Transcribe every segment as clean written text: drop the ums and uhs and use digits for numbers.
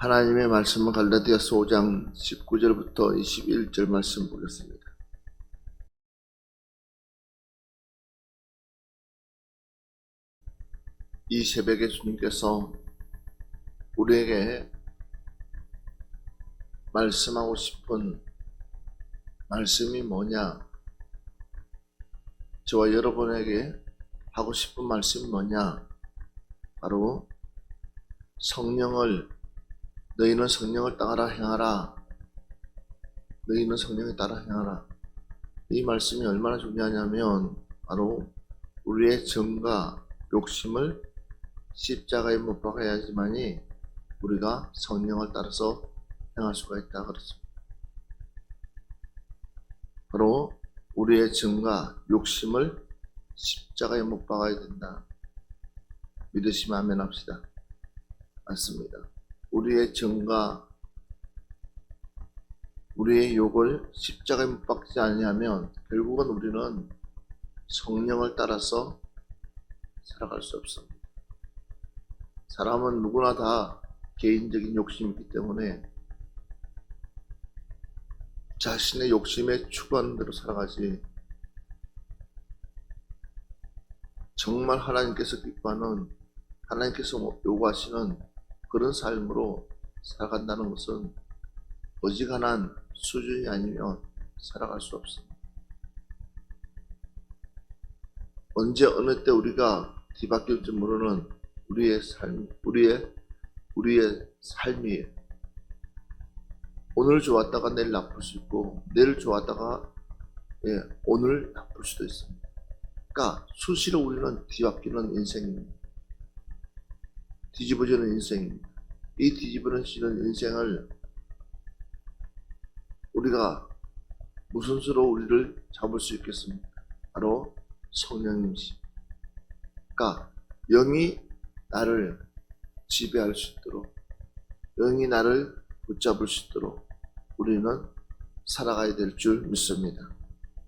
하나님의 말씀은 갈라디아서 5장 19절부터 21절 말씀 보겠습니다. 이 새벽에 주님께서 우리에게 말씀하고 싶은 말씀이 뭐냐? 저와 여러분에게 하고 싶은 말씀이 뭐냐? 바로 너희는 성령을 따라 행하라. 너희는 성령에 따라 행하라. 이 말씀이 얼마나 중요하냐면 바로 우리의 정과 욕심을 십자가에 못 박아야지만이 우리가 성령을 따라서 행할 수가 있다 그랬습니다. 바로 우리의 정과 욕심을 십자가에 못 박아야 된다. 믿으시면 아멘 합시다. 맞습니다. 우리의 정과 우리의 욕을 십자가에 못 박지 않으면 결국은 우리는 성령을 따라서 살아갈 수 없습니다. 사람은 누구나 다 개인적인 욕심이 있기 때문에 자신의 욕심에 추구하는 대로 살아가지 정말 하나님께서 기뻐하는 하나님께서 요구하시는 그런 삶으로 살아간다는 것은 어지간한 수준이 아니면 살아갈 수 없습니다. 언제 어느 때 우리가 뒤바뀔지 모르는 우리의 삶이 오늘 좋았다가 내일 나쁠 수 있고 내일 좋았다가 오늘 나쁠 수도 있습니다. 그러니까 수시로 우리는 뒤바뀌는 인생입니다. 뒤집어지는 인생입니다. 이 뒤집어지는 인생을 우리가 무슨 수로 우리를 잡을 수 있겠습니까? 바로 성령님이십니다. 그러니까 영이 나를 지배할 수 있도록 영이 나를 붙잡을 수 있도록 우리는 살아가야 될 줄 믿습니다.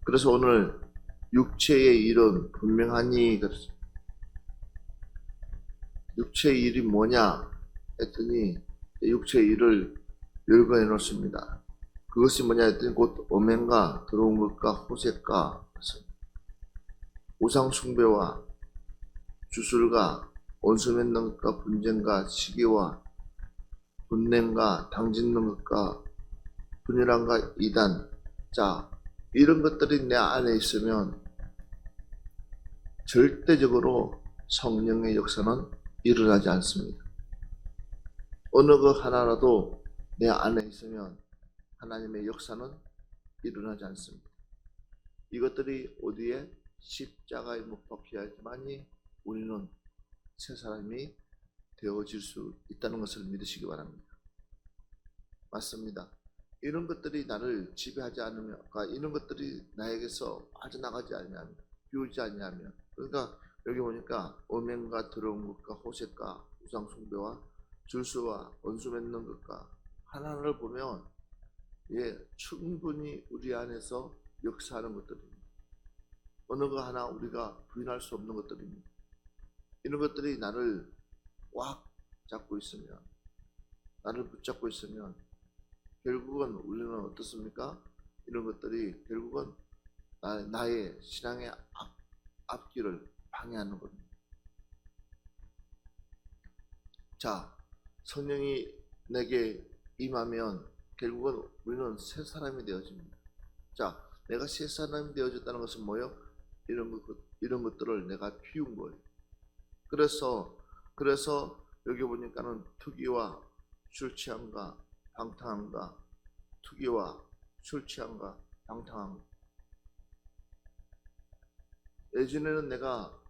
그래서 오늘 육체의 일은 분명하니 그랬습니다. 육체의 일이 뭐냐 했더니 육체의 일을 열거해 놓습니다. 그것이 뭐냐 했더니 곧 오멘과 더러운 것과 호색과 우상 숭배와 주술과 원수 맺는 것과 분쟁과 시기와 분냄과 당짓는 것과 분열함과 이단. 자, 이런 것들이 내 안에 있으면 절대적으로 성령의 역사는 일어나지 않습니다. 어느 것 하나라도 내 안에 있으면 하나님의 역사는 일어나지 않습니다. 이것들이 어디에? 십자가에 못 박혀야지만이 우리는 새 사람이 되어질 수 있다는 것을 믿으시기 바랍니다. 맞습니다. 이런 것들이 나를 지배하지 않으면, 이런 것들이 나에게서 빠져나가지 않으면, 비우지 않으면, 그러니까 여기 보니까 오명과 더러운 것과 호색과 우상 숭배와 줄수와 원수 맺는 것과 하나를 보면 충분히 우리 안에서 역사하는 것들입니다. 어느 거 하나 우리가 부인할 수 없는 것들입니다. 이런 것들이 나를 꽉 잡고 있으면, 나를 붙잡고 있으면 결국은 우리는 어떻습니까? 이런 것들이 결국은 나의 신앙의 앞길을 방해하는 겁니다. 자, 성령이 내게 임하면 결국은 우리는 새 사람이 되어집니다. 자, 내가 새 사람이 되어졌다는 것은 뭐예요? 이런 것들을 내가 피운 거예요. 그래서 여기 보니까는 투기와 술 취함과 방탕함과 투기와 술 취함과 방탕함. 예전에는 내가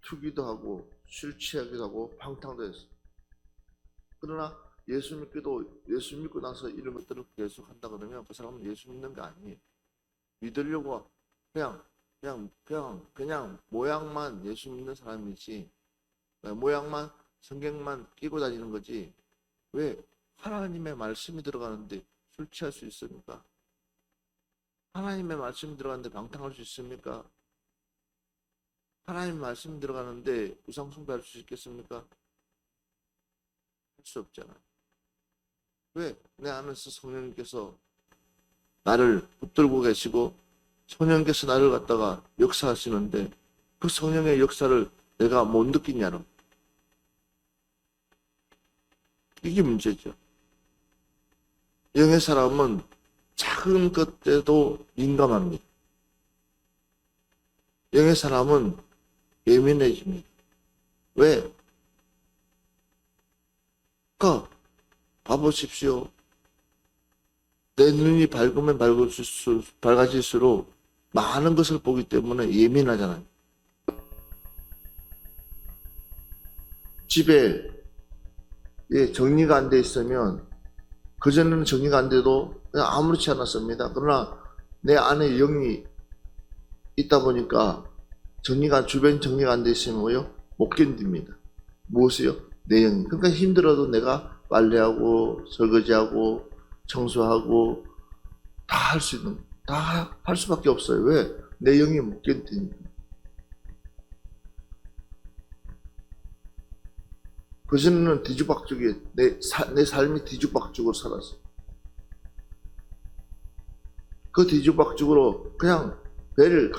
투기도 하고 술 취하기도 하고 방탕도 했어. 그러나 예수 믿고 나서 이런 것들을 계속 한다 그러면 그 사람은 예수 믿는 게 아니에요. 믿으려고 그냥 모양만 예수 믿는 사람이지, 모양만 성경만 끼고 다니는 거지. 왜? 하나님의 말씀이 들어가는데 술 취할 수 있습니까? 하나님의 말씀이 들어가는데 방탕할 수 있습니까? 하나님의 말씀이 들어가는데 우상 숭배할 수 있겠습니까? 할 수 없잖아요. 왜? 내 안에서 성령님께서 나를 붙들고 계시고 성령께서 나를 갖다가 역사하시는데 그 성령의 역사를 내가 못 느끼냐는 이게 문제죠. 영의 사람은 작은 것에도 민감합니다. 영의 사람은 예민해집니다. 왜? 그러니까 봐보십시오. 내 눈이 밝으면 밝아질수록 많은 것을 보기 때문에 예민하잖아요. 집에 정리가 안 돼 있으면 그전에는 정리가 안 돼도 그냥 아무렇지 않았습니다. 그러나 내 안에 영이 있다 보니까 주변 정리가 안 돼 있으면 뭐요? 못 견딥니다. 무엇이요? 내 영이. 그러니까 힘들어도 내가 빨래하고 설거지하고 청소하고 다 할 수 있는, 다 할 수밖에 없어요. 왜? 내 영이 못 견디니까. 그전에는 뒤죽박죽이, 내 삶이 뒤죽박죽으로 살았어요. 그 뒤죽박죽으로 그냥 배를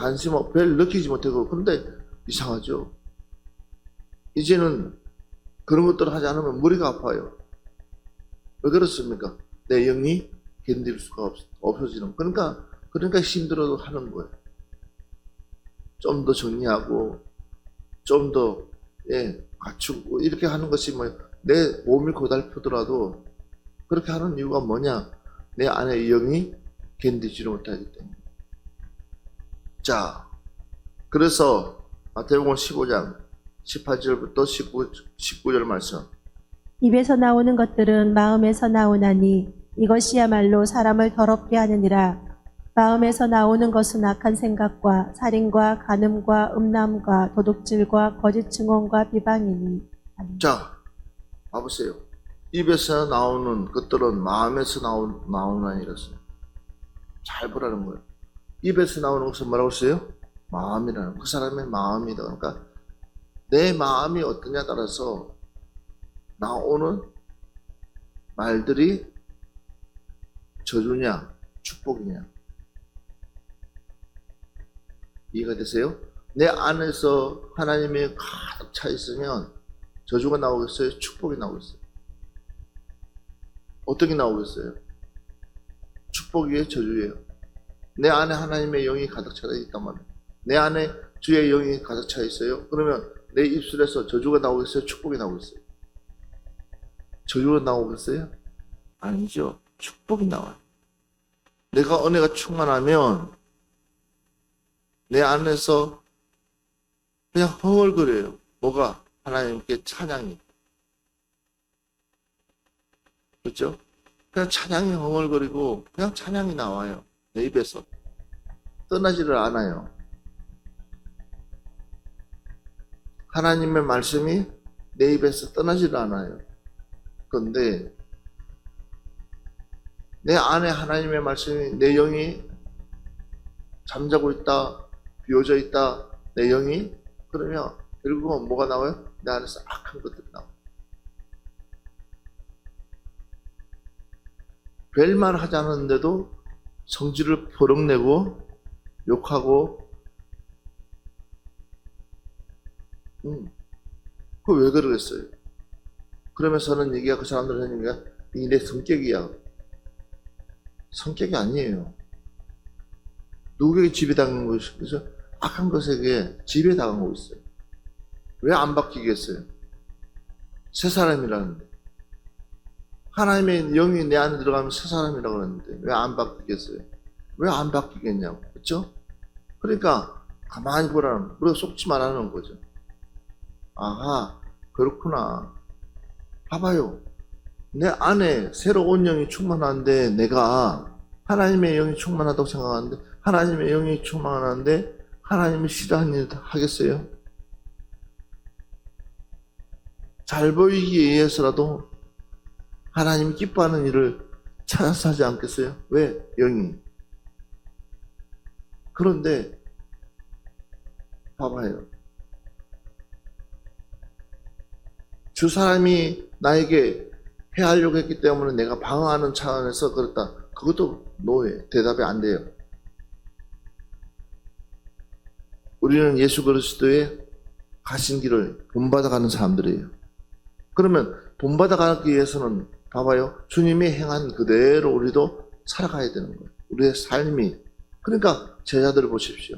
느끼지 못하고, 근데 이상하죠. 이제는 그런 것들을 하지 않으면 머리가 아파요. 왜 그렇습니까? 내 영이 견딜 수가 없어지는. 그러니까 힘들어도 하는 거예요. 좀 더 정리하고, 좀 더, 갖추고, 이렇게 하는 것이 내 몸이 고달프더라도, 그렇게 하는 이유가 뭐냐? 내 안에 영이 견디지를 못하기 때문에. 자, 그래서, 마태복음 15장, 18절부터 19절 말씀. 입에서 나오는 것들은 마음에서 나오나니 이것이야말로 사람을 더럽게 하느니라. 마음에서 나오는 것은 악한 생각과 살인과 간음과 음란과 도둑질과 거짓 증언과 비방이니. 자, 봐보세요. 입에서 나오는 것들은 마음에서 나오나니 이랬어요. 잘 보라는 거예요. 입에서 나오는 것은 뭐라고 했어요? 마음이라는, 그 사람의 마음이다. 그러니까 내 마음이 어떠냐에 따라서 나오는 말들이 저주냐 축복이냐. 이해가 되세요? 내 안에서 하나님이 가득 차 있으면 저주가 나오겠어요? 축복이 나오겠어요? 어떻게 나오겠어요? 축복이에요? 저주예요? 내 안에 하나님의 영이 가득 차 있단 말이에요. 내 안에 주의 영이 가득 차 있어요? 그러면 내 입술에서 저주가 나오겠어요? 축복이 나오겠어요? 저주가 나오겠어요? 아니죠. 축복이 나와요. 내가 은혜가 충만하면 내 안에서 그냥 흥얼거려요. 뭐가? 하나님께 찬양이. 그렇죠? 그냥 찬양이 흥얼거리고 그냥 찬양이 나와요. 내 입에서. 떠나지를 않아요. 하나님의 말씀이 내 입에서 떠나지를 않아요. 그런데 내 안에 하나님의 말씀이, 내 영이 잠자고 있다, 비워져 있다, 내 영이, 그러면 결국은 뭐가 나와요? 내 안에서 악한 것들이 나와요. 별말 하지 않았는데도 성질을 버럭내고 욕하고, 그거 왜 그러겠어요? 그러면서는 얘기가, 그 사람들은 하는 얘기가, 이게 내 성격이야. 성격이 아니에요. 누구에게 지배당한 것이, 그래서 악한 것에게 지배당하고 있어요. 왜 안 바뀌겠어요? 새 사람이라는데. 하나님의 영이 내 안에 들어가면 새 사람이라고 그러는데 왜 안 바뀌겠어요? 왜 안 바뀌겠냐고. 그렇죠? 그러니까 가만히 보라는, 우리가 속지 말라는 거죠. 아하, 그렇구나. 봐봐요. 내 안에 새로운 영이 충만한데, 내가 하나님의 영이 충만하다고 생각하는데, 하나님의 영이 충만한데 하나님이 싫어하는 일 하겠어요? 잘 보이기 위해서라도 하나님이 기뻐하는 일을 찾아서 하지 않겠어요? 왜? 영이. 그런데 봐봐요. 주 사람이 나에게 해하려고 했기 때문에 내가 방어하는 차원에서 그렇다. 그것도 노예. 대답이 안 돼요. 우리는 예수 그리스도의 가신 길을 본받아 가는 사람들이에요. 그러면 본받아 가기 위해서는 봐봐요. 주님이 행한 그대로 우리도 살아가야 되는 거예요. 우리의 삶이. 그러니까 제자들을 보십시오.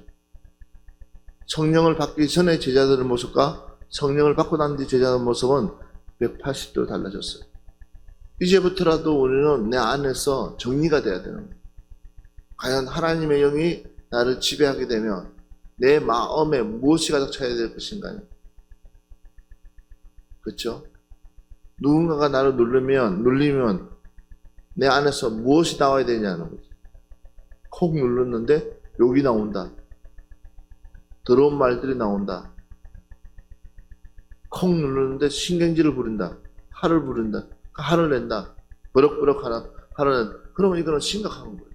성령을 받기 전에 제자들의 모습과 성령을 받고 난 뒤 제자들의 모습은 180도 달라졌어요. 이제부터라도 우리는 내 안에서 정리가 돼야 되는 거예요. 과연 하나님의 영이 나를 지배하게 되면 내 마음에 무엇이 가득 차야 될 것인가요? 그렇죠? 누군가가 나를 눌리면 내 안에서 무엇이 나와야 되냐는 거죠. 콕 눌렀는데 욕이 나온다. 더러운 말들이 나온다. 콕 누르는데 신경질을 부린다. 화를 부린다. 화를 낸다. 버럭버럭 하는. 그러면 이거는 심각한 거예요.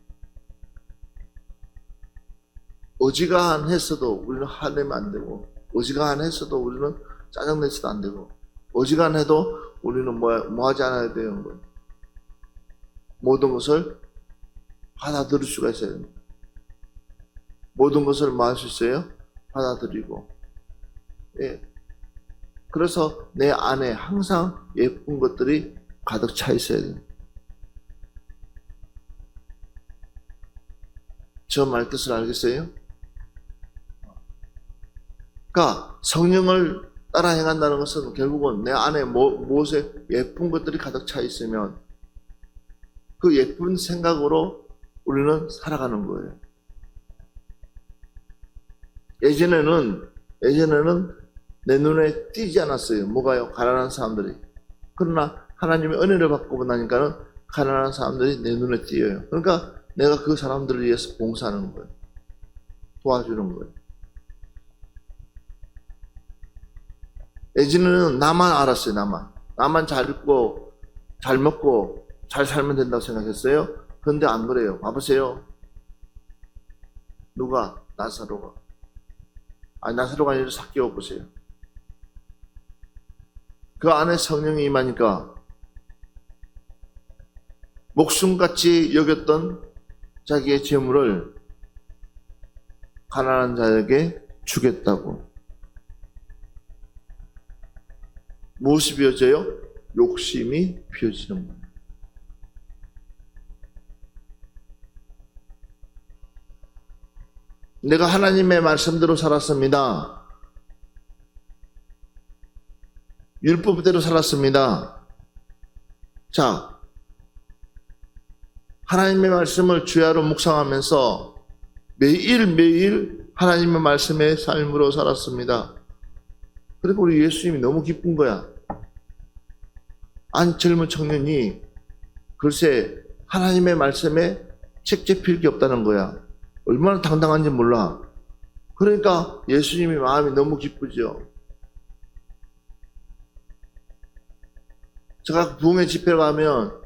어지간했어도 우리는 화내면 안 되고, 어지간했어도 우리는 짜증내서도 안 되고, 어지간해도 우리는 뭐 하지 않아야 되는 거예요. 모든 것을 받아들일 수가 있어야 됩니다. 모든 것을 뭐 할 수 있어요? 받아들이고. 예. 그래서 내 안에 항상 예쁜 것들이 가득 차 있어야 돼요. 저 말 뜻을 알겠어요? 그러니까 성령을 따라 행한다는 것은 결국은 내 안에 무엇에 예쁜 것들이 가득 차 있으면 그 예쁜 생각으로 우리는 살아가는 거예요. 예전에는 내 눈에 띄지 않았어요. 뭐가요? 가난한 사람들이. 그러나 하나님의 은혜를 받고 나니까는 가난한 사람들이 내 눈에 띄어요. 그러니까 내가 그 사람들을 위해서 봉사하는 거예요. 도와주는 거예요. 예전에는 나만 알았어요. 나만 잘 입고 잘 먹고 잘 살면 된다고 생각했어요. 그런데 안 그래요. 봐보세요. 누가? 나사로가. 나사로가 아니라 삭개오 보세요. 그 안에 성령이 임하니까 목숨같이 여겼던 자기의 재물을 가난한 자에게 주겠다고. 무엇이 비어져요? 욕심이 비어지는 거예요. 내가 하나님의 말씀대로 살았습니다. 율법대로 살았습니다. 자, 하나님의 말씀을 주야로 묵상하면서 매일매일 하나님의 말씀의 삶으로 살았습니다. 그리고 우리 예수님이 너무 기쁜 거야. 안 젊은 청년이 글쎄 하나님의 말씀에 책제 필기 없다는 거야. 얼마나 당당한지 몰라. 그러니까 예수님이 마음이 너무 기쁘죠. 제가 부흥회 집회를 가면,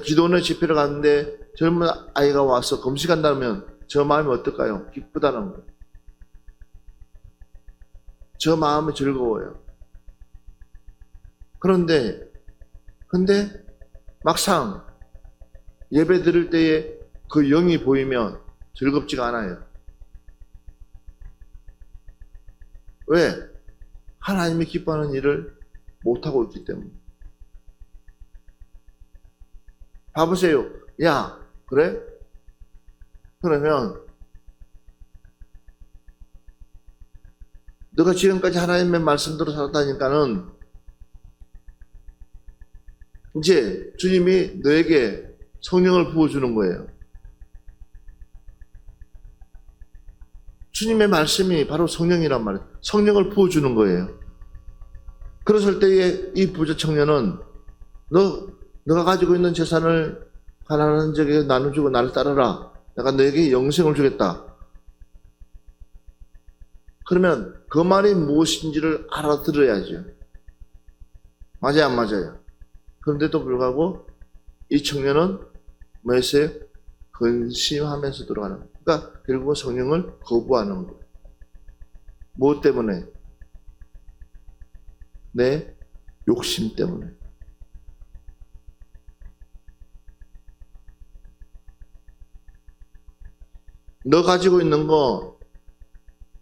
기도원의 집회를 갔는데 젊은 아이가 와서 금식한다면 저 마음이 어떨까요? 기쁘다는 거예요. 저 마음이 즐거워요. 근데 막상 예배 드릴 때에 그 영이 보이면 즐겁지가 않아요. 왜? 하나님이 기뻐하는 일을 못하고 있기 때문에. 봐보세요. 야, 그래? 그러면 너가 지금까지 하나님의 말씀대로 살았다니까는 이제 주님이 너에게 성령을 부어주는 거예요. 주님의 말씀이 바로 성령이란 말이에요. 성령을 부어주는 거예요. 그랬을 때에 이 부자 청년은 너가 가지고 있는 재산을 가난한 자에게 나눠주고 나를 따르라. 내가 너에게 영생을 주겠다. 그러면 그 말이 무엇인지를 알아들어야죠. 맞아요, 안 맞아요? 그런데도 불구하고 이 청년은 뭐였어요? 근심하면서 돌아가는 거예요. 그러니까 결국은 성령을 거부하는 거예요. 무엇 때문에? 내 욕심 때문에. 너 가지고 있는 거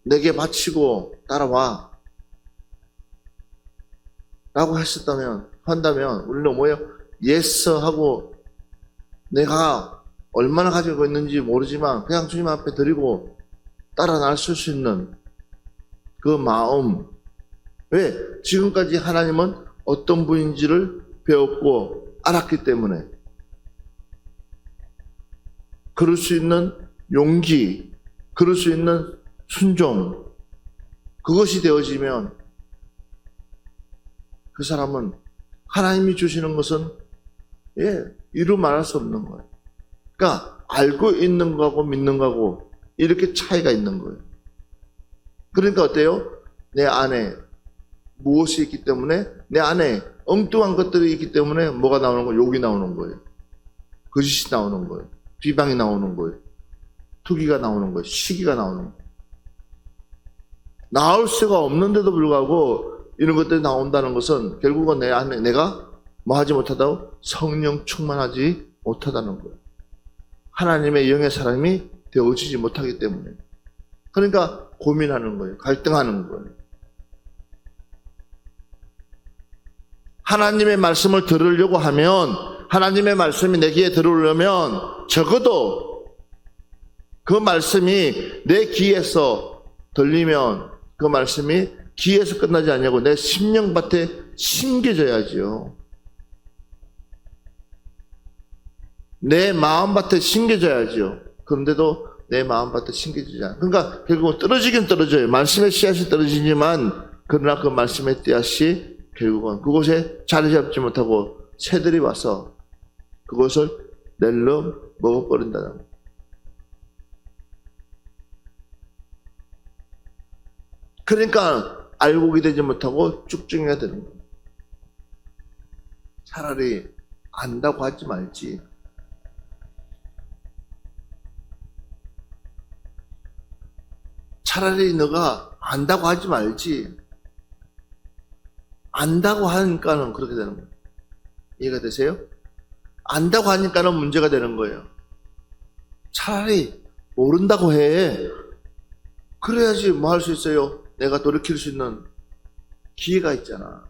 내게 바치고 따라와 라고 한다면 우리는 뭐예요? 예스 하고 내가 얼마나 가지고 있는지 모르지만 그냥 주님 앞에 드리고 따라 나설 수 있는 그 마음. 왜? 지금까지 하나님은 어떤 분인지를 배웠고 알았기 때문에 그럴 수 있는 용기, 그럴 수 있는 순종, 그것이 되어지면 그 사람은 하나님이 주시는 것은 이루 말할 수 없는 거예요. 그러니까 알고 있는 거하고 믿는 거하고 이렇게 차이가 있는 거예요. 그러니까 어때요? 내 안에 무엇이 있기 때문에, 내 안에 엉뚱한 것들이 있기 때문에 뭐가 나오는 거예요? 욕이 나오는 거예요. 거짓이 나오는 거예요. 비방이 나오는 거예요. 투기가 나오는 거예요. 시기가 나오는 거예요. 나올 수가 없는데도 불구하고 이런 것들이 나온다는 것은 결국은 내 안에 내가 뭐 하지 못하다고? 성령 충만하지 못하다는 거예요. 하나님의 영의 사람이 되어지지 못하기 때문에. 그러니까 고민하는 거예요. 갈등하는 거예요. 하나님의 말씀을 들으려고 하면, 하나님의 말씀이 내 귀에 들어오려면 적어도 그 말씀이 내 귀에서 들리면 그 말씀이 귀에서 끝나지 않냐고 내 심령밭에 심겨져야지요. 내 마음밭에 심겨져야지요. 그런데도 내 마음밭에 심겨지지 않아요. 그러니까 결국은 떨어지긴 떨어져요. 말씀의 씨앗이 떨어지지만 그러나 그 말씀의 씨앗이 결국은 그곳에 자리 잡지 못하고 새들이 와서 그것을 낼름 먹어버린다는 거예요. 그러니까 알곡이 되지 못하고 쭉쭉이가 되는 거예요. 차라리 안다고 하지 말지. 차라리 너가 안다고 하지 말지. 안다고 하니까는 그렇게 되는 거예요. 이해가 되세요? 안다고 하니까는 문제가 되는 거예요. 차라리 모른다고 해. 그래야지 뭐 할 수 있어요? 내가 돌이킬 수 있는 기회가 있잖아.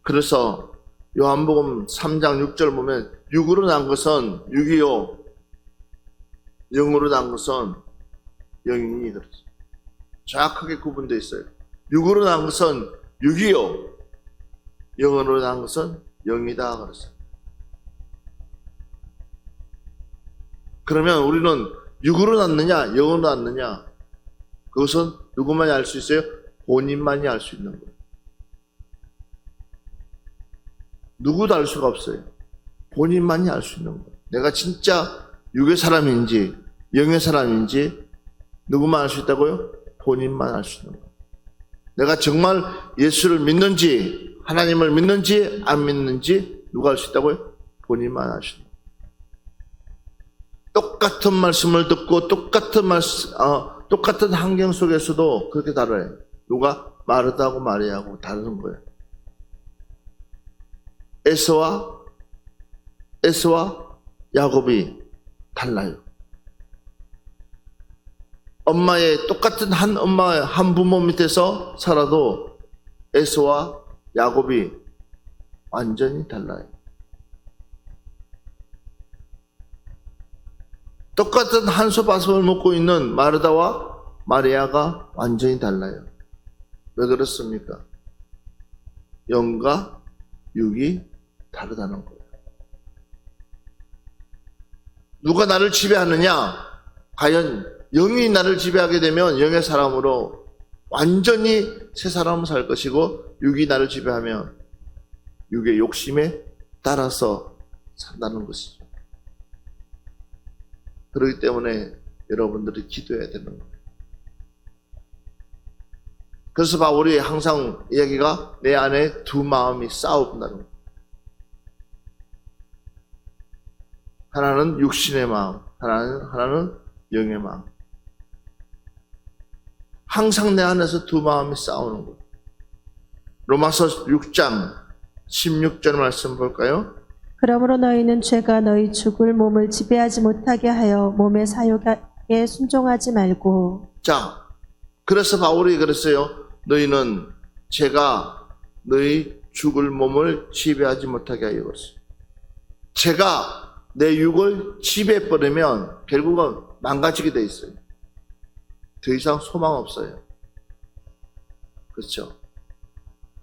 그래서 요한복음 3장 6절 보면 육으로 난 것은 육이요, 영으로 난 것은 영이니 그렇죠. 정확하게 구분되어 있어요. 육으로 난 것은 육이요, 영으로 난 것은 영이다 그랬어요. 그러면 우리는 육으로 낳느냐 영으로 낳느냐, 그것은 누구만이 알 수 있어요? 본인만이 알 수 있는 거예요. 누구도 알 수가 없어요. 본인만이 알 수 있는 거예요. 내가 진짜 육의 사람인지 영의 사람인지 누구만 알 수 있다고요? 본인만 알 수 있는 거예요. 내가 정말 예수를 믿는지 하나님을 믿는지 안 믿는지 누가 알 수 있다고요? 본인만 알 수 있는 거예요. 똑같은 말씀을 듣고 똑같은 환경 속에서도 그렇게 달라요. 누가 마르다하고 마리아하고 다른 거예요. 에서와 야곱이 달라요. 똑같은 한 부모 밑에서 살아도 에서와 야곱이 완전히 달라요. 똑같은 한솥밥을 먹고 있는 마르다와 마리아가 완전히 달라요. 왜 그렇습니까? 영과 육이 다르다는 거예요. 누가 나를 지배하느냐? 과연 영이 나를 지배하게 되면 영의 사람으로 완전히 새 사람으로 살 것이고, 육이 나를 지배하면 육의 욕심에 따라서 산다는 것이죠. 그렇기 때문에 여러분들이 기도해야 되는 거예요. 그래서 바울이 항상 이야기가 내 안에 두 마음이 싸운다는 거예요. 하나는 육신의 마음, 하나는 영의 마음. 항상 내 안에서 두 마음이 싸우는 거예요. 로마서 6장 16절 말씀 볼까요? 그러므로 너희는 죄가 너희 죽을 몸을 지배하지 못하게 하여 몸의 사욕에 순종하지 말고. 자, 그래서 바울이 그랬어요. 너희는 죄가 너희 죽을 몸을 지배하지 못하게 하여 그랬어요. 죄가 내 육을 지배해버리면 결국은 망가지게 돼 있어요. 더 이상 소망 없어요. 그렇죠?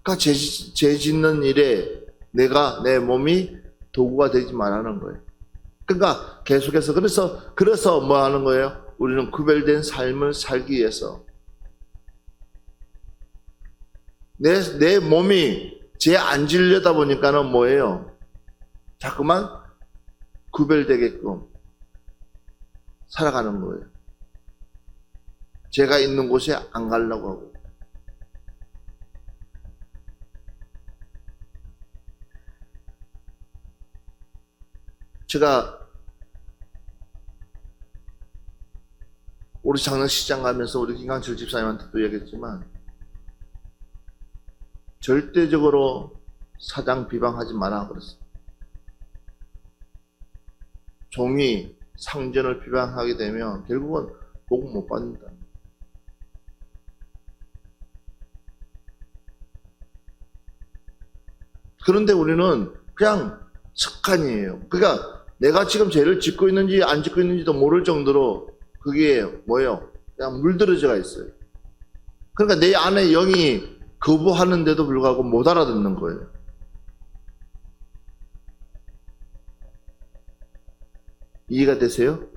그러니까 죄 짓는 일에 내 몸이 도구가 되지 말라는 거예요. 그러니까 계속해서 그래서 뭐 하는 거예요? 우리는 구별된 삶을 살기 위해서 내 몸이 죄 안 지려다 보니까는 뭐예요? 자꾸만 구별되게끔 살아가는 거예요. 죄가 있는 곳에 안 가려고 하고. 제가 우리 장례식장 가면서 우리 김강철 집사님한테도 얘기했지만 절대적으로 사장 비방하지 마라 그랬어요. 종이 상전을 비방하게 되면 결국은 복 못 받는다. 그런데 우리는 그냥 습관이에요. 그러니까 내가 지금 죄를 짓고 있는지 안 짓고 있는지도 모를 정도로 그게 뭐예요? 그냥 물들어져가 있어요. 그러니까 내 안에 영이 거부하는데도 불구하고 못 알아듣는 거예요. 이해가 되세요?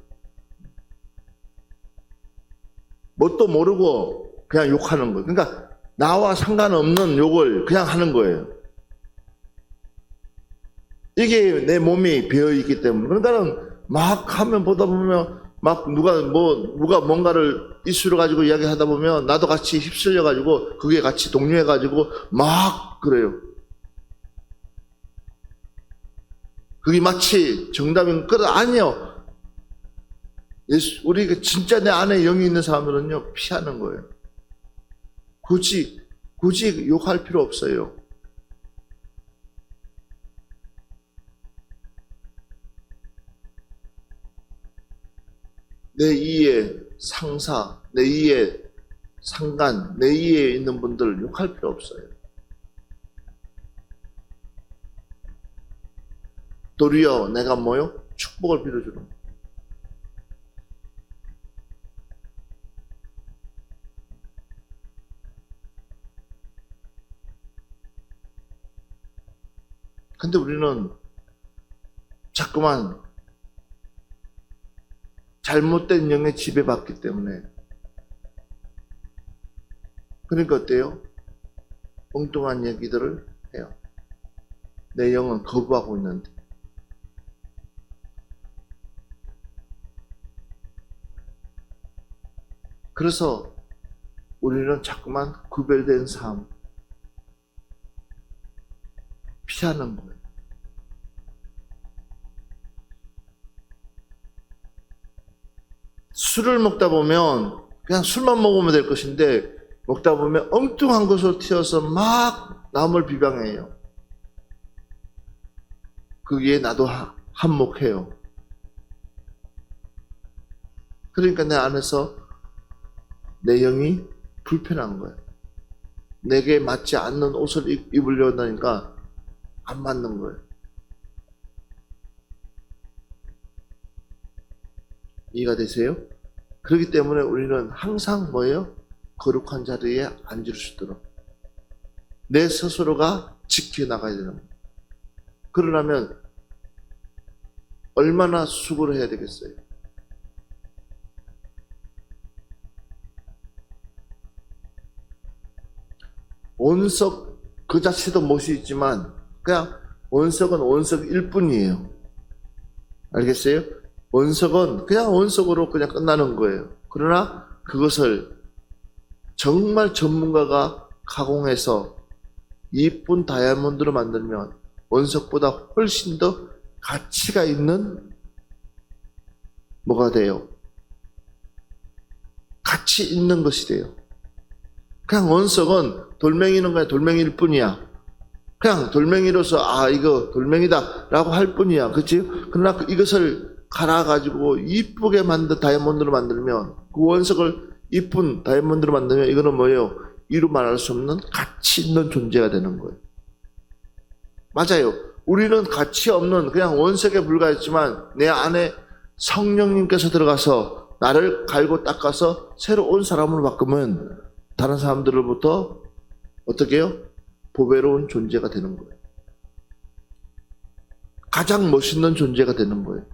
뭣도 모르고 그냥 욕하는 거예요. 그러니까 나와 상관없는 욕을 그냥 하는 거예요. 이게 내 몸이 배어있기 때문에. 그러니까는 막 하면 보다 보면 막 누가 뭔가를 이슈로 가지고 이야기하다 보면 나도 같이 휩쓸려 가지고 그게 같이 동요해 가지고 막 그래요. 그게 마치 정답인 거 아니요. 우리 진짜 내 안에 영이 있는 사람들은요 피하는 거예요. 굳이 욕할 필요 없어요. 내 이에 상사, 내 이에 상간, 내 이에 있는 분들 욕할 필요 없어요. 도리어 내가 뭐요? 축복을 빌어주는 거예요. 근데 우리는 자꾸만 잘못된 영에 지배받기 때문에 그러니까 어때요? 엉뚱한 얘기들을 해요. 내 영은 거부하고 있는데. 그래서 우리는 자꾸만 구별된 삶 피하는 거예요. 술을 먹다 보면 그냥 술만 먹으면 될 것인데 먹다 보면 엉뚱한 것으로 튀어서 막 남을 비방해요. 거기에 나도 한몫해요. 그러니까 내 안에서 내 영이 불편한 거예요. 내게 맞지 않는 옷을 입으려고 하니까 안 맞는 거예요. 이해가 되세요? 그렇기 때문에 우리는 항상 뭐예요? 거룩한 자리에 앉을 수 있도록 내 스스로가 지켜나가야 되는 거예요. 그러려면 얼마나 수고를 해야 되겠어요? 원석 그 자체도 못이 있지만 그냥 원석은 원석일 뿐이에요. 알겠어요? 원석은 그냥 원석으로 그냥 끝나는 거예요. 그러나 그것을 정말 전문가가 가공해서 이쁜 다이아몬드로 만들면 원석보다 훨씬 더 가치가 있는 뭐가 돼요? 가치 있는 것이 돼요. 그냥 원석은 돌멩이는 그냥 돌멩이일 뿐이야. 그냥 돌멩이로서 이거 돌멩이다라고 할 뿐이야. 그렇지? 그러나 이것을 갈아가지고 이쁘게 다이아몬드로 만들면, 그 원석을 이쁜 다이아몬드로 만들면 이거는 뭐예요? 이루 말할 수 없는 가치 있는 존재가 되는 거예요. 맞아요. 우리는 가치 없는 그냥 원석에 불과했지만 내 안에 성령님께서 들어가서 나를 갈고 닦아서 새로운 사람으로 바꾸면 다른 사람들로부터 어떻게 해요? 보배로운 존재가 되는 거예요. 가장 멋있는 존재가 되는 거예요.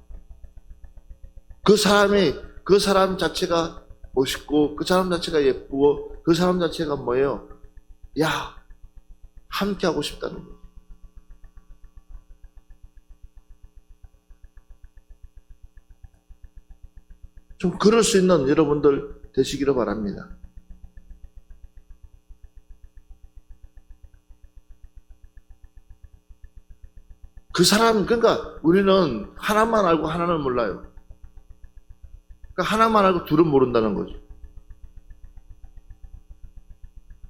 그 사람 자체가 멋있고, 그 사람 자체가 예쁘고, 그 사람 자체가 뭐예요? 야, 함께 하고 싶다는 거예요. 좀 그럴 수 있는 여러분들 되시기를 바랍니다. 그 사람, 그러니까 우리는 하나만 알고 하나는 몰라요. 그러니까 하나만 알고 둘은 모른다는 거죠.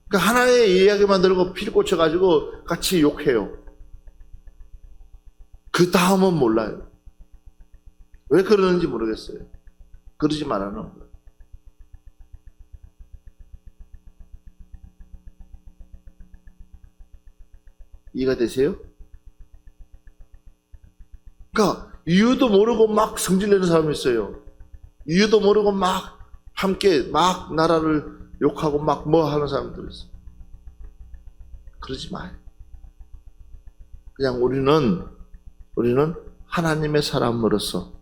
그러니까 하나의 이야기만 들고 피를 꽂혀가지고 같이 욕해요. 그 다음은 몰라요. 왜 그러는지 모르겠어요. 그러지 말라는 거예요. 이해가 되세요? 그러니까 이유도 모르고 막 성질내는 사람이 있어요. 이유도 모르고 막 함께 막 나라를 욕하고 막 뭐 하는 사람들 있어요. 그러지 마요. 그냥 우리는 하나님의 사람으로서,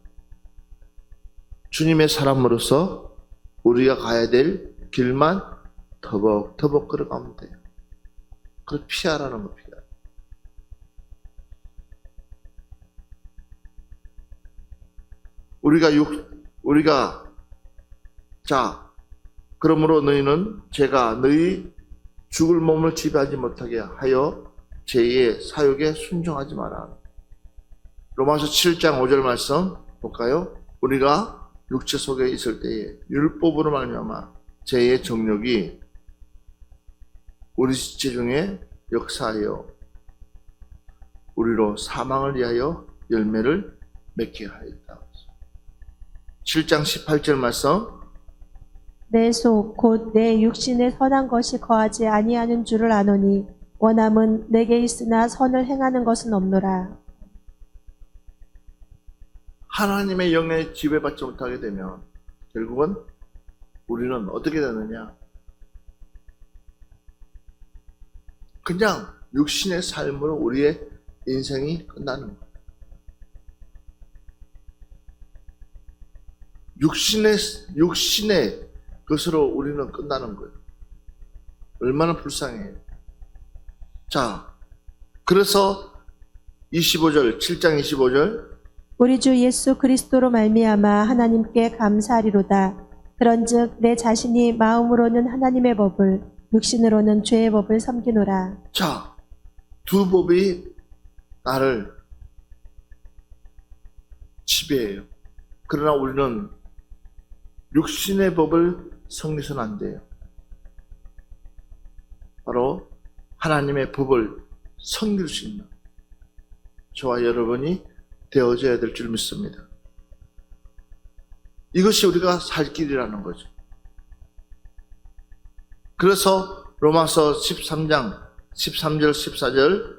주님의 사람으로서 우리가 가야 될 길만 터벅터벅 걸어가면 돼요. 그걸 피하라는 거, 피하. 자, 그러므로 너희는 제가 너희 죽을 몸을 지배하지 못하게 하여 제2의 사욕에 순종하지 마라. 로마서 7장 5절 말씀 볼까요? 우리가 육체 속에 있을 때에 율법으로 말미암아 제2의 정욕이 우리 지체 중에 역사하여 우리로 사망을 위하여 열매를 맺게 하였다. 7장 18절 말씀. 내 속 곧 내 육신에 선한 것이 거하지 아니하는 줄을 아노니 원함은 내게 있으나 선을 행하는 것은 없노라. 하나님의 영에 지배받지 못하게 되면 결국은 우리는 어떻게 되느냐? 그냥 육신의 삶으로 우리의 인생이 끝나는 거예요. 육신의 것으로 우리는 끝나는 거예요. 얼마나 불쌍해요. 자, 그래서 25절, 7장 25절. 우리 주 예수 그리스도로 말미암아 하나님께 감사하리로다. 그런즉 내 자신이 마음으로는 하나님의 법을, 육신으로는 죄의 법을 섬기노라. 자, 두 법이 나를 지배해요. 그러나 우리는 육신의 법을 섬기서는 안 돼요. 바로 하나님의 법을 섬길 수 있는 저와 여러분이 되어져야 될 줄 믿습니다. 이것이 우리가 살 길이라는 거죠. 그래서 로마서 13장 13절 14절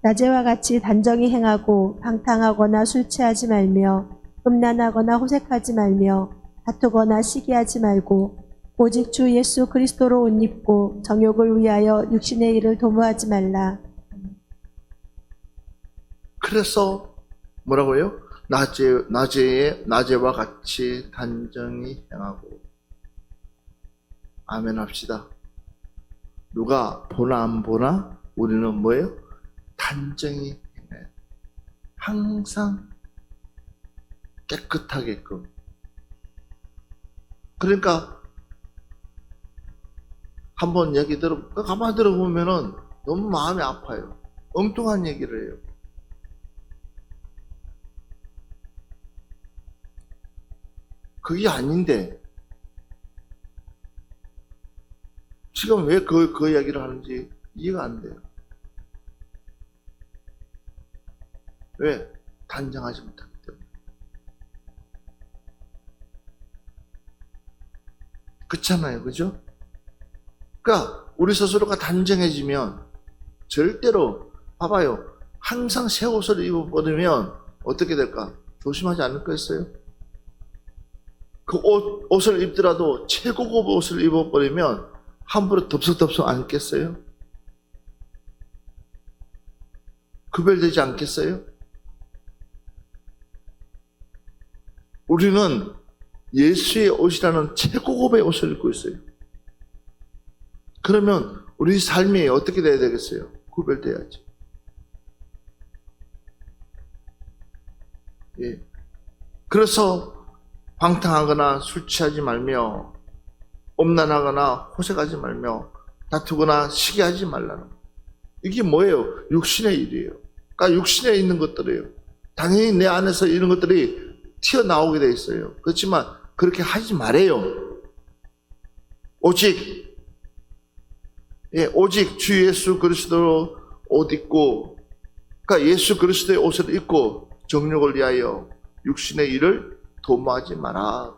낮에와 같이 단정히 행하고 방탕하거나 술 취하지 말며 음란하거나 호색하지 말며 다투거나 시기하지 말고 오직 주 예수 그리스도로 옷 입고 정욕을 위하여 육신의 일을 도모하지 말라. 그래서 뭐라고요? 낮에와 같이 단정히 행하고. 아멘 합시다. 누가 보나 안 보나 우리는 뭐예요? 단정히 행해요. 항상 깨끗하게끔. 그러니까 한번 얘기 가만히 들어보면은 너무 마음이 아파요. 엉뚱한 얘기를 해요. 그게 아닌데 지금 왜 그 이야기를 하는지 이해가 안 돼요. 왜? 단정하지 못하기 때문에. 그렇잖아요. 그죠? 그러니까 우리 스스로가 단정해지면 절대로, 봐봐요. 항상 새 옷을 입어버리면 어떻게 될까? 조심하지 않을 거였어요? 그 옷을 입더라도 최고급 옷을 입어버리면 함부로 덥석덥석 안 입겠어요? 구별되지 않겠어요? 우리는 예수의 옷이라는 최고급의 옷을 입고 있어요. 그러면 우리 삶이 어떻게 돼야 되겠어요? 구별돼야지. 예. 그래서 방탕하거나 술 취하지 말며, 엄난하거나 호색하지 말며, 다투거나 시기하지 말라는 거. 이게 뭐예요? 육신의 일이에요. 그러니까 육신에 있는 것들이에요. 당연히 내 안에서 이런 것들이 튀어나오게 돼 있어요. 그렇지만 그렇게 하지 말아요. 오직 주 예수 그리스도로 옷 입고, 그러니까 예수 그리스도의 옷을 입고 정욕을 위하여 육신의 일을 도모하지 마라.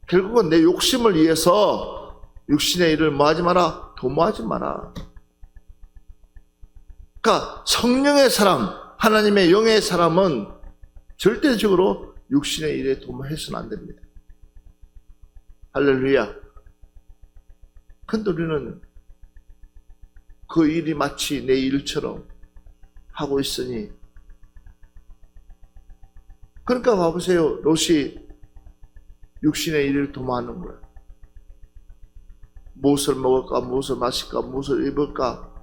결국은 내 욕심을 위해서 육신의 일을 뭐하지 마라? 도모하지 마라. 그러니까 성령의 사람, 하나님의 영의 사람은 절대적으로 육신의 일에 도모해서는 안 됩니다. 할렐루야. 근데 우리는 그 일이 마치 내 일처럼 하고 있으니, 그러니까 봐보세요. 롯이 육신의 일을 도모하는 거예요. 무엇을 먹을까, 무엇을 마실까, 무엇을 입을까,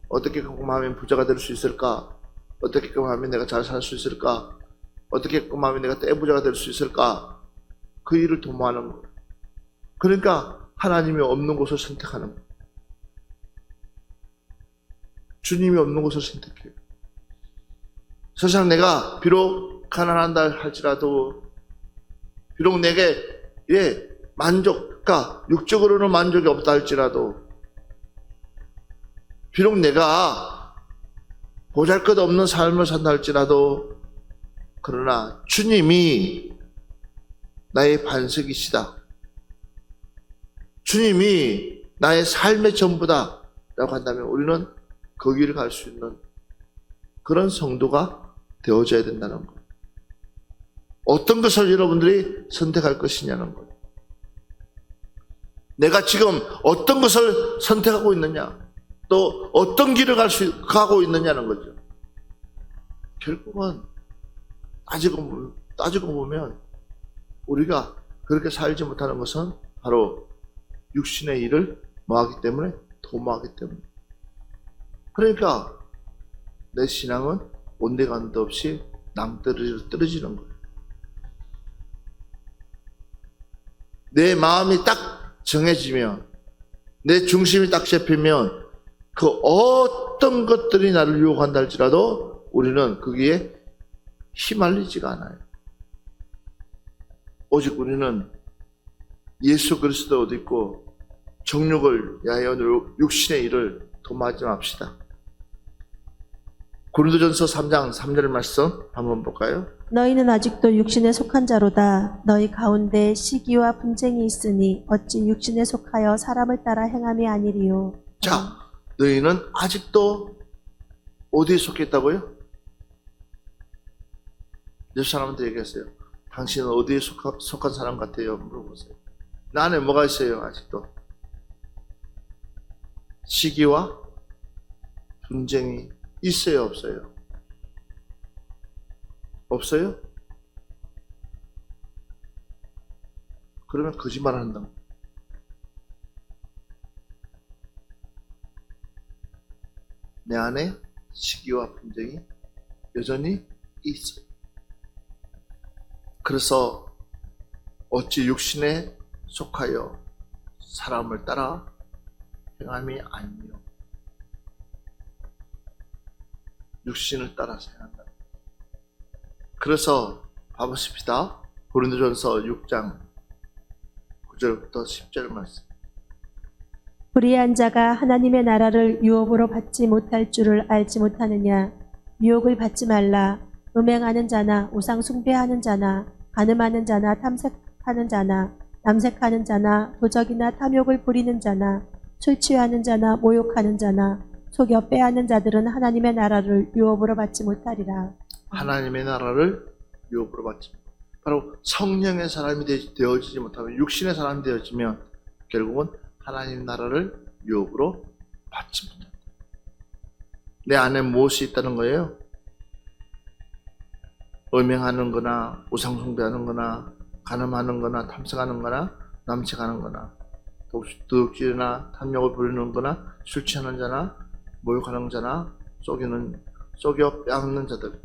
어떻게 하면 부자가 될 수 있을까, 어떻게 하면 내가 잘 살 수 있을까, 어떻게 하면 내가 떼부자가 될 수 있을까, 그 일을 도모하는 거예요. 그러니까 하나님이 없는 곳을 선택하는 거예요. 주님이 없는 곳을 선택해요. 세상 내가 비록 가난한다 할지라도, 비록 내게 만족, 그러니까 육적으로는 만족이 없다 할지라도, 비록 내가 보잘것없는 삶을 산다 할지라도, 그러나 주님이 나의 반석이시다, 주님이 나의 삶의 전부다 라고 한다면 우리는 거기를 갈 수 있는 그런 성도가 되어져야 된다는 거예요. 어떤 것을 여러분들이 선택할 것이냐는 거예요. 내가 지금 어떤 것을 선택하고 있느냐, 또 어떤 길을 가고 있느냐는 거죠. 결국은 따지고 보면 우리가 그렇게 살지 못하는 것은 바로 육신의 일을 뭐하기 때문에? 도모하기 때문에. 그러니까 내 신앙은 온데간데 없이 낭떠러지로 떨어지는 거예요. 내 마음이 딱 정해지면, 내 중심이 딱 잡히면 그 어떤 것들이 나를 유혹한다 할지라도 우리는 거기에 휘말리지가 않아요. 오직 우리는 예수 그리스도 옷 입고 정욕을 위하여 육신의 일을 도모하지 맙시다. 고린도전서 3장 3절 말씀 한번 볼까요? 너희는 아직도 육신에 속한 자로다. 너희 가운데 시기와 분쟁이 있으니 어찌 육신에 속하여 사람을 따라 행함이 아니리요. 자, 너희는 아직도 어디에 속해 있다고요? 옆 사람한테 얘기했어요. 당신은 어디에 속한 사람 같아요? 물어보세요. 나 안에 뭐가 있어요? 아직도 시기와 분쟁이 있어요? 없어요? 없어요? 그러면 거짓말 한다. 내 안에 시기와 분쟁이 여전히 있어요. 그래서 어찌 육신에 속하여 사람을 따라 행함이 아니요. 육신을 따라서 행한다. 그래서 봐보십시다. 고린도전서 6장 9절부터 10절 말씀. 불의한 자가 하나님의 나라를 유업으로 받지 못할 줄을 알지 못하느냐. 미혹을 받지 말라. 음행하는 자나 우상 숭배하는 자나 간음하는 자나 탐색하는 자나 남색하는 자나 도적이나 탐욕을 부리는 자나 술 취하는 자나 모욕하는 자나 속여 빼앗는 자들은 하나님의 나라를 유업으로 받지 못하리라. 하나님의 나라를 유업으로 받지 못하리라. 바로 성령의 사람이 되어지지 못하면, 육신의 사람이 되어지면 결국은 하나님 나라를 유업으로 받지 못한다. 내 안에 무엇이 있다는 거예요? 음행하는 거나 우상숭배하는 거나 간음하는 거나 탐색하는 거나 남색하는 거나 도둑질이나 탐욕을 부리는 거나 술 취하는 자나 모욕하는 자나 속여 빼앗는 자들,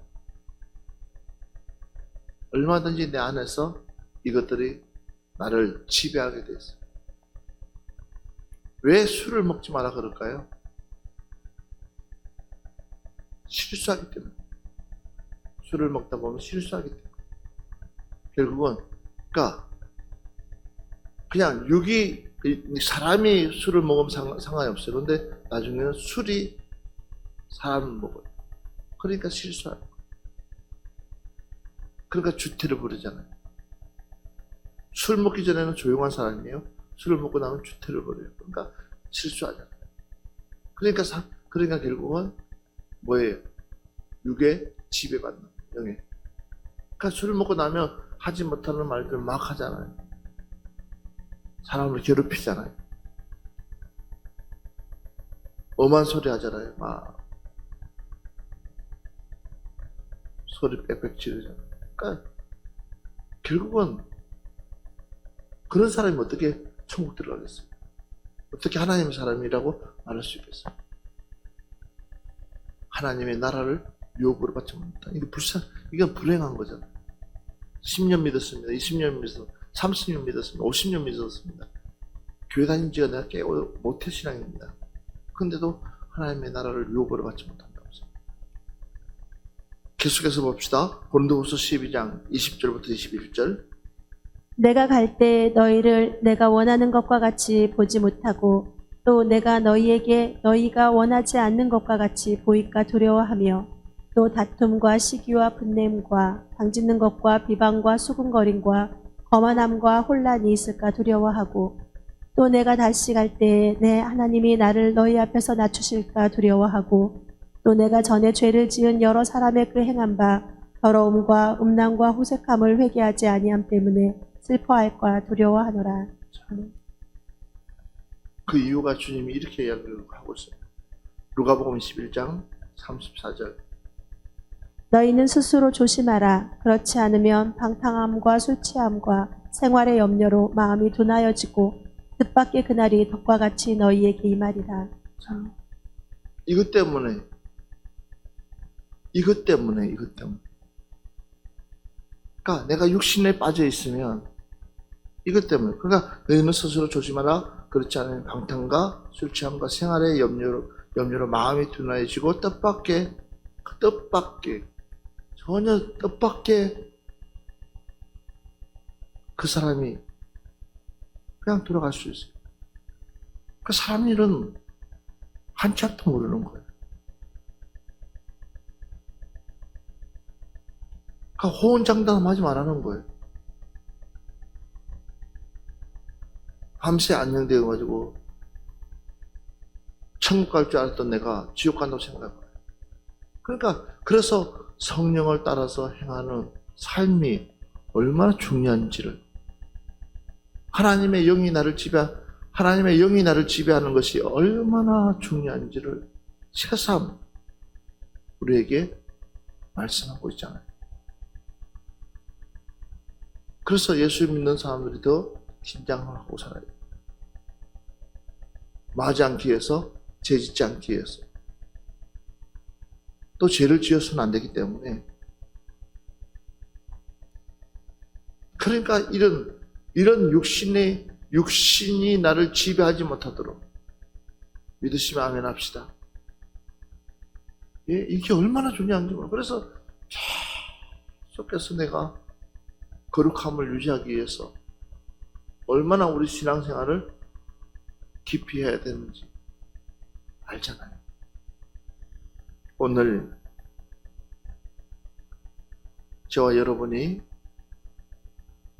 얼마든지 내 안에서 이것들이 나를 지배하게 됐어요. 왜 술을 먹지 마라 그럴까요? 실수하기 때문에. 술을 먹다 보면 실수하기 때문에. 결국은 그냥 사람이 술을 먹으면 상관이 없어요. 그런데 나중에는 술이 사람을 먹어요. 그러니까 실수하는 거예요. 그러니까 주태를 부르잖아요. 술 먹기 전에는 조용한 사람이에요. 술을 먹고 나면 주태를 부려요. 그러니까 실수하잖아요. 그러니까 결국은 뭐예요? 육에 지배받는 영에. 그러니까 술을 먹고 나면 하지 못하는 말들 막 하잖아요. 사람을 괴롭히잖아요. 엄한 소리 하잖아요. 막 소리 빽빽 지르잖아요. 그러니까 결국은 그런 사람이 어떻게 천국 들어가겠어요? 어떻게 하나님의 사람이라고 말할 수 있겠어요? 하나님의 나라를 유업으로 받지 못한다. 이건 불행한 거잖아요. 10년 믿었습니다. 20년 믿었습니다. 30년 믿었습니다. 50년 믿었습니다. 교회 다닌 지가 내가 꽤 모태 신앙입니다. 그런데도 하나님의 나라를 유업으로 받지 못한다고. 계속해서 봅시다. 고린도후서 12장 20절부터 21절. 내가 갈 때 너희를 내가 원하는 것과 같이 보지 못하고 또 내가 너희에게 너희가 원하지 않는 것과 같이 보일까 두려워하며 또 다툼과 시기와 분냄과 당짓는 것과 비방과 수군거림과 거만함과 혼란이 있을까 두려워하고 또 내가 다시 갈 때에 내 하나님이 나를 너희 앞에서 낮추실까 두려워하고 또 내가 전에 죄를 지은 여러 사람의 그 행한 바 더러움과 음란과 호색함을 회개하지 아니함 때문에 슬퍼할까 두려워하노라. 그 이유가 주님이 이렇게 이야기를 하고 있어요. 누가복음 11장 34절. 너희는 스스로 조심하라. 그렇지 않으면 방탕함과 술취함과 생활의 염려로 마음이 둔하여지고 뜻밖의 그날이 덕과 같이 너희에게 임하리라. 이것 때문에. 그러니까 내가 육신에 빠져 있으면 이것 때문에. 그러니까 너희는 스스로 조심하라. 그렇지 않으면 방탕과 술취함과 생활의 염려로 마음이 둔하여지고 뜻밖의 그 사람이 그냥 돌아갈 수 있어요. 그 사람 일은 한치 앞도 모르는 거예요. 그러니까 호언장담하지 말라는 거예요. 밤새 안녕되어가지고 천국 갈 줄 알았던 내가 지옥 간다고 생각해봐요. 그러니까 그래서 성령을 따라서 행하는 삶이 얼마나 중요한지를, 하나님의 영이 나를 지배하는 것이 얼마나 중요한지를 새삼 우리에게 말씀하고 있잖아요. 그래서 예수 믿는 사람들이 더 긴장을 하고 살아요. 마지 않기 위해서, 죄짓지 않기 위해서. 또 죄를 지어서는 안 되기 때문에. 그러니까 이런 육신이 나를 지배하지 못하도록 믿으시면 아멘 합시다. 예, 이게 얼마나 중요한지 몰라요. 그래서 계속해서 내가 거룩함을 유지하기 위해서 얼마나 우리 신앙생활을 깊이 해야 되는지 알잖아요. 오늘 저와 여러분이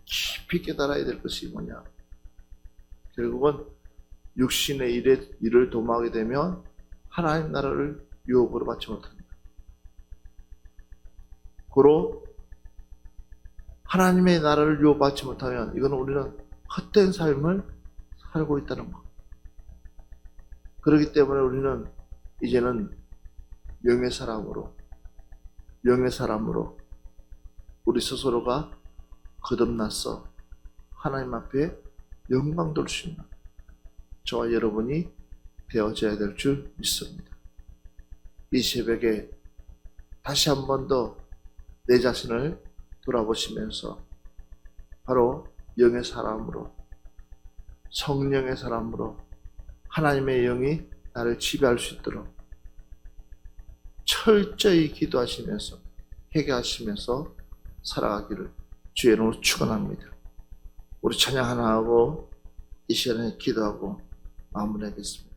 깊이 깨달아야 될 것이 뭐냐? 결국은 육신의 일을 도모하게 되면 하나님 나라를 유혹으로 받지 못합니다. 고로 하나님의 나라를 유혹받지 못하면 이건 우리는 헛된 삶을 살고 있다는 것. 그렇기 때문에 우리는 이제는 명예사람으로 우리 스스로가 거듭나서 하나님 앞에 영광 돌 수 있는 저와 여러분이 되어져야 될 줄 믿습니다. 이 새벽에 다시 한 번 더 내 자신을 돌아보시면서 바로 영의 사람으로, 성령의 사람으로 하나님의 영이 나를 지배할 수 있도록 철저히 기도하시면서 회개하시면서 살아가기를 주의 이름으로 축원합니다. 우리 찬양 하나 하고 이 시간에 기도하고 마무리하겠습니다.